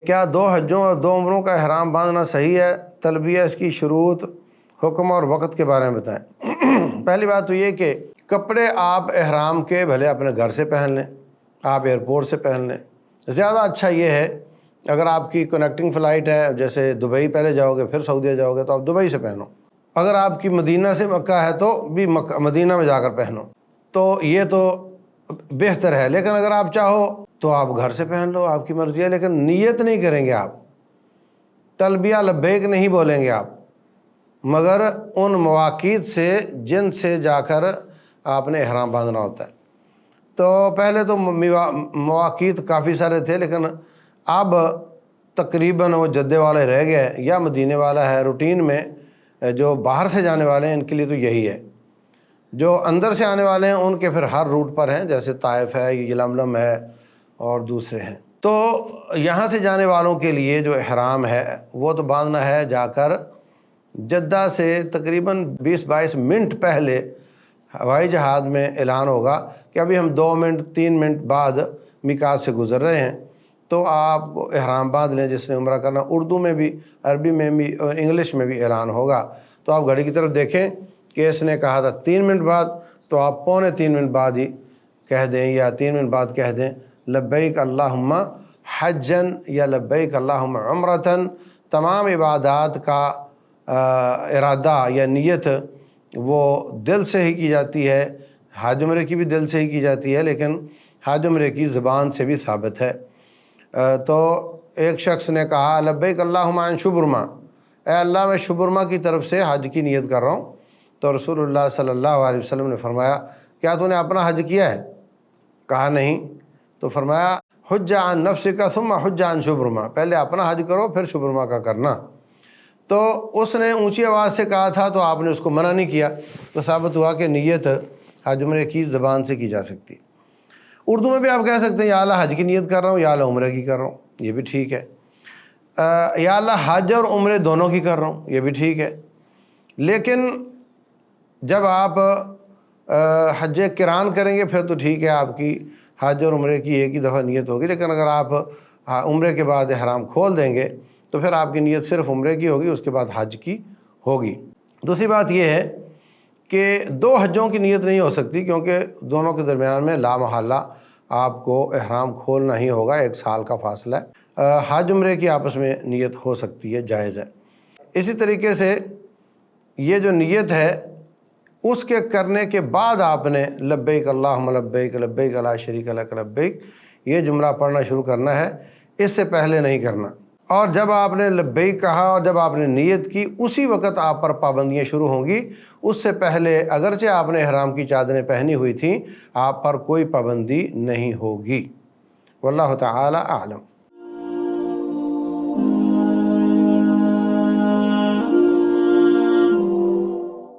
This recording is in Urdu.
کیا 2 حجوں اور 2 عمروں کا احرام باندھنا صحیح ہے؟ تلبیہ، اس کی شروط، حکم اور وقت کے بارے میں بتائیں۔ پہلی بات تو یہ کہ کپڑے آپ احرام کے بھلے اپنے گھر سے پہن لیں، آپ ایئرپورٹ سے پہن لیں، زیادہ اچھا یہ ہے اگر آپ کی کنیکٹنگ فلائٹ ہے، جیسے دبئی پہلے جاؤ گے پھر سعودیہ جاؤ گے تو آپ دبئی سے پہنو، اگر آپ کی مدینہ سے مکہ ہے تو بھی مدینہ میں جا کر پہنو، تو یہ تو بہتر ہے۔ لیکن اگر آپ چاہو تو آپ گھر سے پہن لو، آپ کی مرضی ہے، لیکن نیت نہیں کریں گے آپ، تلبیہ لبیک نہیں بولیں گے آپ، مگر ان مواقیت سے جن سے جا کر آپ نے احرام باندھنا ہوتا ہے۔ تو پہلے تو مواقیت کافی سارے تھے، لیکن اب تقریباً وہ جدے والے رہ گئے یا مدینے والا ہے۔ روٹین میں جو باہر سے جانے والے ہیں ان کے لیے تو یہی ہے، جو اندر سے آنے والے ہیں ان کے پھر ہر روٹ پر ہیں، جیسے طائف ہے، یلملم ہے اور دوسرے ہیں۔ تو یہاں سے جانے والوں کے لیے جو احرام ہے وہ تو باندھنا ہے جا کر جدہ سے تقریباً 20-22 منٹ پہلے ہوائی جہاز میں اعلان ہوگا کہ ابھی ہم 2 منٹ 3 منٹ بعد میقات سے گزر رہے ہیں، تو آپ احرام باندھ لیں جس نے عمرہ کرنا۔ اردو میں بھی، عربی میں بھی اور انگلش میں بھی اعلان ہوگا، تو آپ گھڑی کی طرف دیکھیں کہ اس نے کہا تھا 3 منٹ بعد، تو آپ 2.25 منٹ بعد ہی کہہ دیں یا 3 منٹ بعد کہہ دیں لبیک اللہم حجن یا لبیک اللہم عمرتن۔ تمام عبادات کا ارادہ یا نیت وہ دل سے ہی کی جاتی ہے، حج عمرے کی بھی دل سے ہی کی جاتی ہے، لیکن حج عمرے کی زبان سے بھی ثابت ہے۔ تو ایک شخص نے کہا لبیک اللہم عن شبرما، اے اللہ میں شبرما کی طرف سے حج کی نیت کر رہا ہوں۔ تو رسول اللہ صلی اللہ علیہ وسلم نے فرمایا کیا تو نے اپنا حج کیا ہے؟ کہا نہیں۔ تو فرمایا حج عن نفسک ثم حج عن شبرما، پہلے اپنا حج کرو پھر شبرما کا کرنا۔ تو اس نے اونچی آواز سے کہا تھا تو آپ نے اس کو منع نہیں کیا، تو ثابت ہوا کہ نیت حج عمرے کی زبان سے کی جا سکتی۔ اردو میں بھی آپ کہہ سکتے ہیں یا اللہ حج کی نیت کر رہا ہوں یا اللہ عمرے کی کر رہا ہوں، یہ بھی ٹھیک ہے۔ یا اللہ حج اور عمرے دونوں کی کر رہا ہوں، یہ بھی ٹھیک ہے۔ لیکن جب آپ حج قران کریں گے پھر تو ٹھیک ہے، آپ کی حج اور عمرے کی ایک ہی دفعہ نیت ہوگی۔ لیکن اگر آپ عمرے کے بعد احرام کھول دیں گے تو پھر آپ کی نیت صرف عمرے کی ہوگی، اس کے بعد حج کی ہوگی۔ دوسری بات یہ ہے کہ 2 حجوں کی نیت نہیں ہو سکتی، کیونکہ دونوں کے درمیان میں لا محالہ آپ کو احرام کھولنا ہی ہوگا، 1 سال کا فاصلہ ہے۔ حج عمرے کی آپس میں نیت ہو سکتی ہے، جائز ہے۔ اسی طریقے سے یہ جو نیت ہے اس کے کرنے کے بعد آپ نے لبیک اللہم لبیک لبیک لا شریک لک لبیک یہ جملہ پڑھنا شروع کرنا ہے، اس سے پہلے نہیں کرنا۔ اور جب آپ نے لبیک کہا اور جب آپ نے نیت کی اسی وقت آپ پر پابندیاں شروع ہوں گی۔ اس سے پہلے اگرچہ آپ نے احرام کی چادریں پہنی ہوئی تھیں، آپ پر کوئی پابندی نہیں ہوگی۔ واللہ تعالی اعلم۔